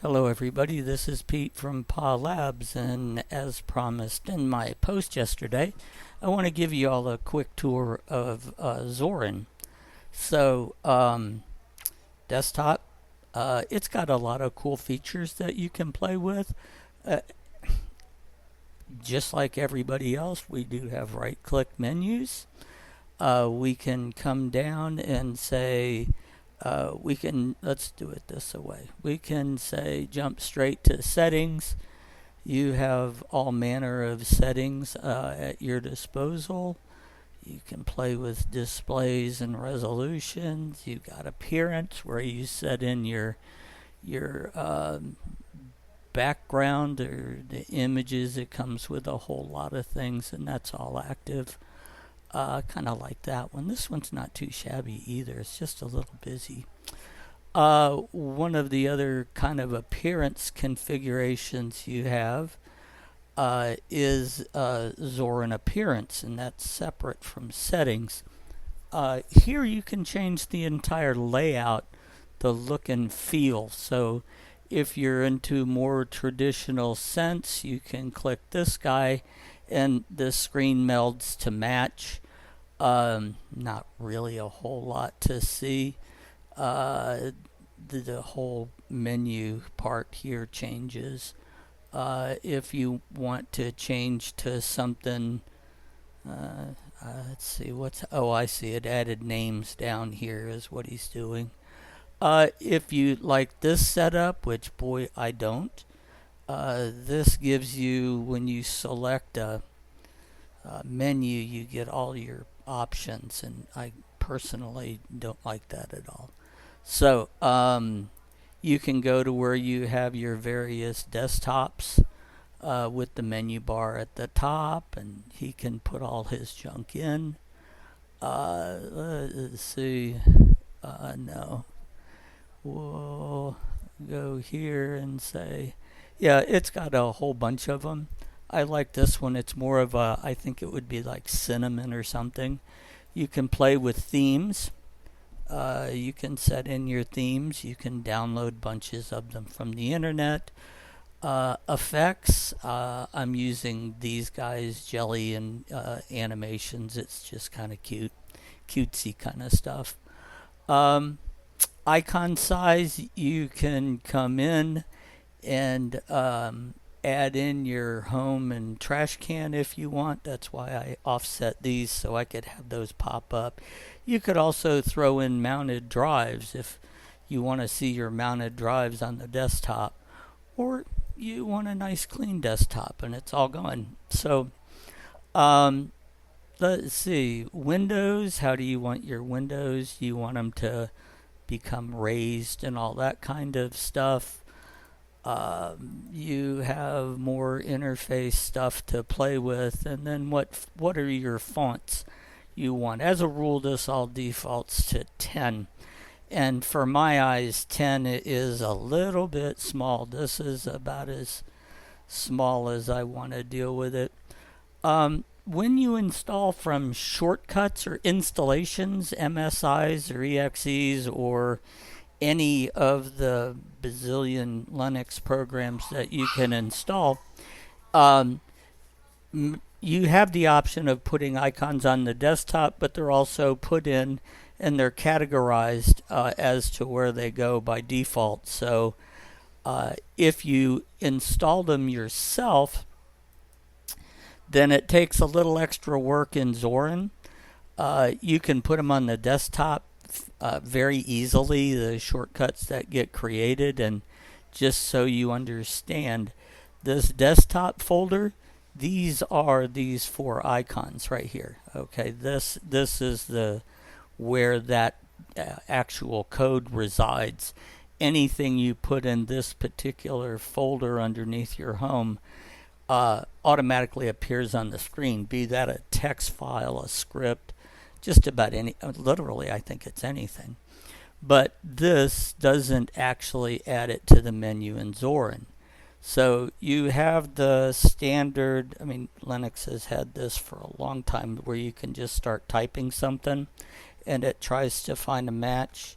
Hello everybody, this is Pete from PA Labs, and as promised in my post yesterday, I want to give you all a quick tour of Zorin. So, desktop, it's got a lot of cool features that you can play with. Uh, just like everybody else, we do have right-click menus. We can come down and say, let's do it this way. We can say jump straight to settings. You have all manner of settings at your disposal. You can play with displays and resolutions. You've got appearance where you set in your background or the images. It comes with a whole lot of things, and that's all active. Kind of like that one. This one's not too shabby either. It's just a little busy. One of the other kind of appearance configurations you have is Zorin Appearance, and that's separate from settings. Here you can change the entire layout, the look and feel. So if you're into more traditional sense, you can click this guy and the screen melds to match. Not really a whole lot to see. The whole menu part here changes. If you want to change to something, let's see, I see it added names down here is what he's doing. If you like this setup, which boy I don't, this gives you, when you select a menu, you get all your options, and I personally don't like that at all. So you can go to where you have your various desktops with the menu bar at the top, and he can put all his junk in. Let's see. No. We'll go here and say, yeah, it's got a whole bunch of them. I like this one. It's more of a, I think it would be like cinnamon or something. You can play with themes. You can set in your themes. You can download bunches of them from the internet. Effects. I'm using these guys, Jelly and animations. It's just kind of cute, cutesy kind of stuff. Icon size. You can come in and add in your home and trash can if you want. That's why I offset these so I could have those pop up. You could also throw in mounted drives if you want to see your mounted drives on the desktop, or you want a nice clean desktop and it's all gone. So let's see, windows. How do you want your windows? You want them to become raised and all that kind of stuff. You have more interface stuff to play with, and then what are your fonts you want? As a rule, this all defaults to 10, and for my eyes 10 is a little bit small. This is about as small as I want to deal with it. When you install from shortcuts or installations, MSIs or EXEs or any of the bazillion Linux programs that you can install, you have the option of putting icons on the desktop, but they're also put in and they're categorized as to where they go by default. So if you install them yourself, then it takes a little extra work in Zorin. You can put them on the desktop very easily, the shortcuts that get created. And just so you understand, this desktop folder, these are these 4 icons right here. Okay, this is the where that actual code resides. Anything you put in this particular folder underneath your home automatically appears on the screen, be that a text file, a script, just about any, literally I think it's anything. But this doesn't actually add it to the menu in Zorin. So you have the standard, I mean, Linux has had this for a long time, where you can just start typing something and it tries to find a match.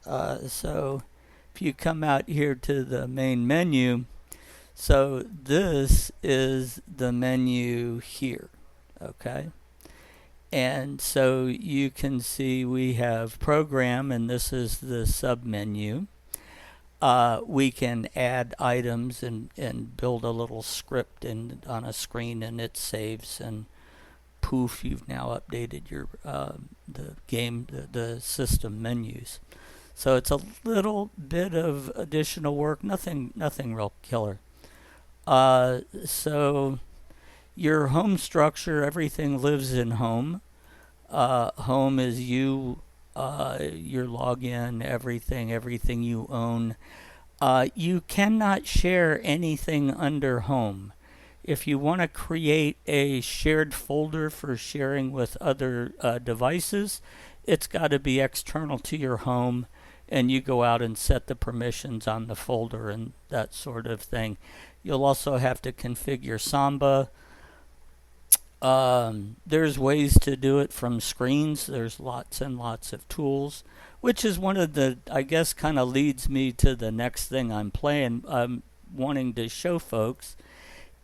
So if you come out here to the main menu, so this is the menu here, okay? And so you can see we have program, and this is the sub menu. We can add items and build a little script on a screen, and it saves, and poof, you've now updated your the system menus. So it's a little bit of additional work, nothing real killer. So your home structure, everything lives in home. Home is you, your login, everything you own. You cannot share anything under home. If you want to create a shared folder for sharing with other devices, it's got to be external to your home, and you go out and set the permissions on the folder and that sort of thing. You'll also have to configure Samba. There's ways to do it from screens. There's lots and lots of tools, which is one of the, I guess, kind of leads me to the next thing I'm wanting to show folks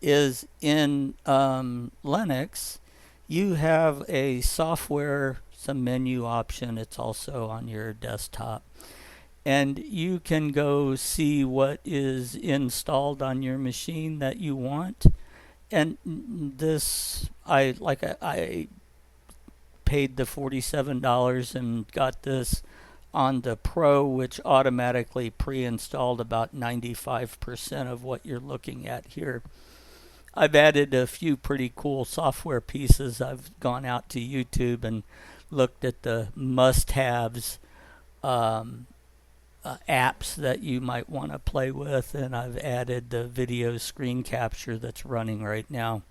is in Linux, you have a software, some menu option. It's also on your desktop. And you can go see what is installed on your machine that you want. And this, I paid the $47 and got this on the Pro, which automatically pre-installed about 95% of what you're looking at here. I've added a few pretty cool software pieces. I've gone out to YouTube and looked at the must-haves apps that you might want to play with, and I've added the video screen capture that's running right now.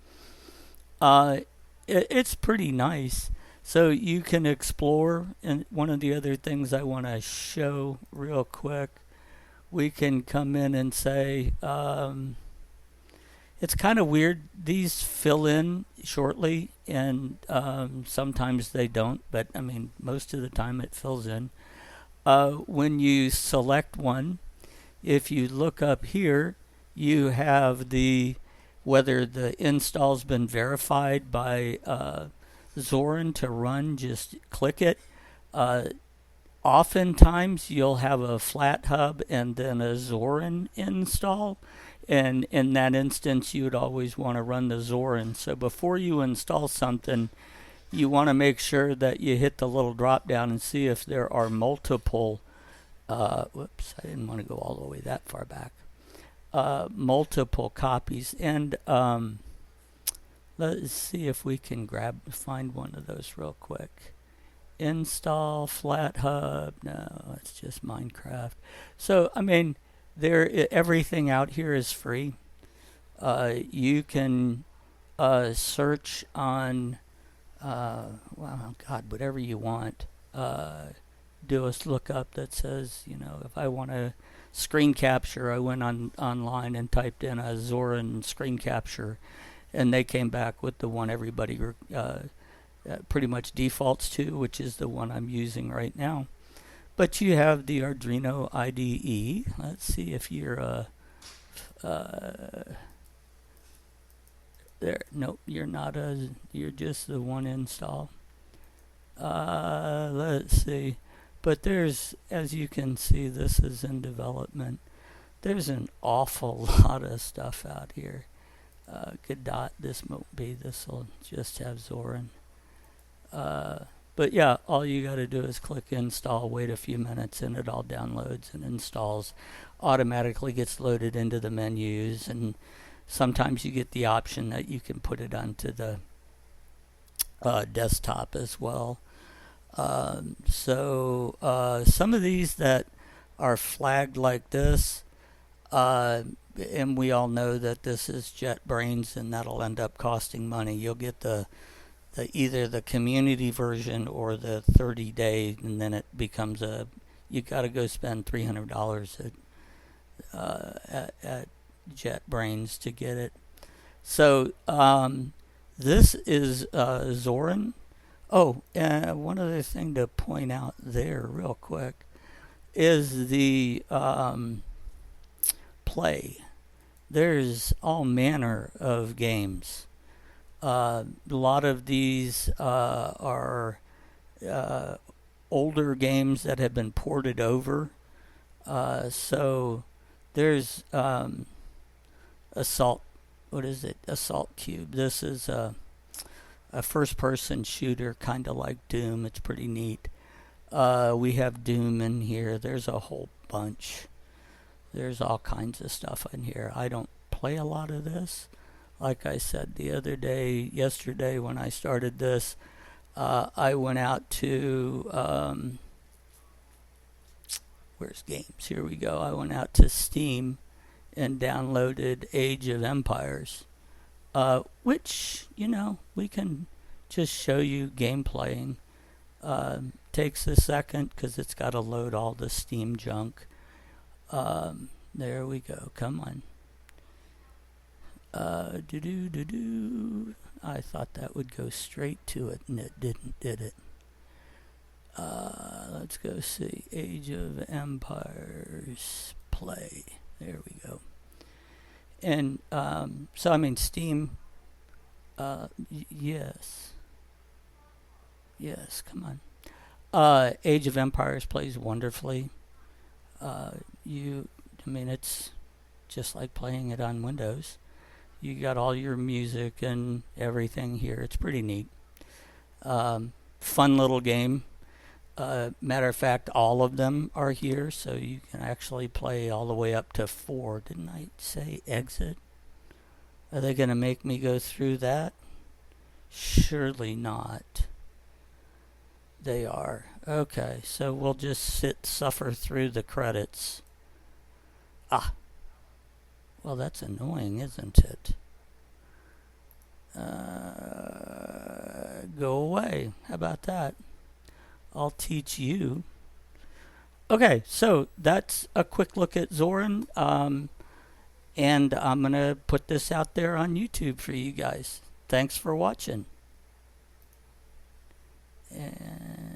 It's pretty nice. So you can explore, and one of the other things I want to show real quick, we can come in and say, it's kind of weird. These fill in shortly, and sometimes they don't, but I mean, most of the time it fills in. When you select one, if you look up here, you have whether the install's been verified by Zorin to run. Just click it. Oftentimes you'll have a flat hub and then a Zorin install, and in that instance you would always want to run the Zorin. So before you install something, you want to make sure that you hit the little drop down and see if there are multiple whoops, I didn't want to go all the way that far back. Multiple copies, and let's see if we can find one of those real quick. Install Flat Hub. No, it's just Minecraft. So I mean, everything out here is free. You can search on well, God, whatever you want. Do a lookup that says, if I want to screen capture, I went online and typed in a Zorin screen capture, and they came back with the one everybody pretty much defaults to, which is the one I'm using right now. But you have the Arduino IDE. Let's see if you're there. Nope, you're not you're just the one install. Let's see. But there's, as you can see, this is in development. There's an awful lot of stuff out here. Godot, this won't be. This will just have Zorin. But yeah, all you got to do is click install, wait a few minutes, and it all downloads and installs. Automatically gets loaded into the menus, and sometimes you get the option that you can put it onto the desktop as well. So some of these that are flagged like this, and we all know that this is JetBrains, and that'll end up costing money. You'll get either the community version or the 30-day, and then it becomes you got to go spend $300 at JetBrains to get it. So this is Zorin. Oh, one other thing to point out there real quick is the play. There's all manner of games. A lot of these are older games that have been ported over. So there's Assault. What is it? Assault Cube. This is a first-person shooter, kind of like Doom. It's pretty neat. We have Doom in here. There's a whole bunch. There's all kinds of stuff in here. I don't play a lot of this. Like I said yesterday when I started this, I went out to, where's games? Here we go. I went out to Steam and downloaded Age of Empires, which, we can just show you gameplaying. Takes a second because it's got to load all the Steam junk. There we go. Come on. I thought that would go straight to it, and it didn't, did it? Let's go see. Age of Empires play. There we go. And Steam. Yes. Yes, come on. Age of Empires plays wonderfully. It's just like playing it on Windows. You got all your music and everything here. It's pretty neat. Fun little game. Matter of fact, all of them are here, so you can actually play all the way up to 4. Didn't I say exit? Are they going to make me go through that? Surely not. They are. Okay, so we'll just suffer through the credits. Well, that's annoying, isn't it? Go away. How about that? I'll teach you. Okay, so that's a quick look at Zorin. And I'm going to put this out there on YouTube for you guys. Thanks for watching. And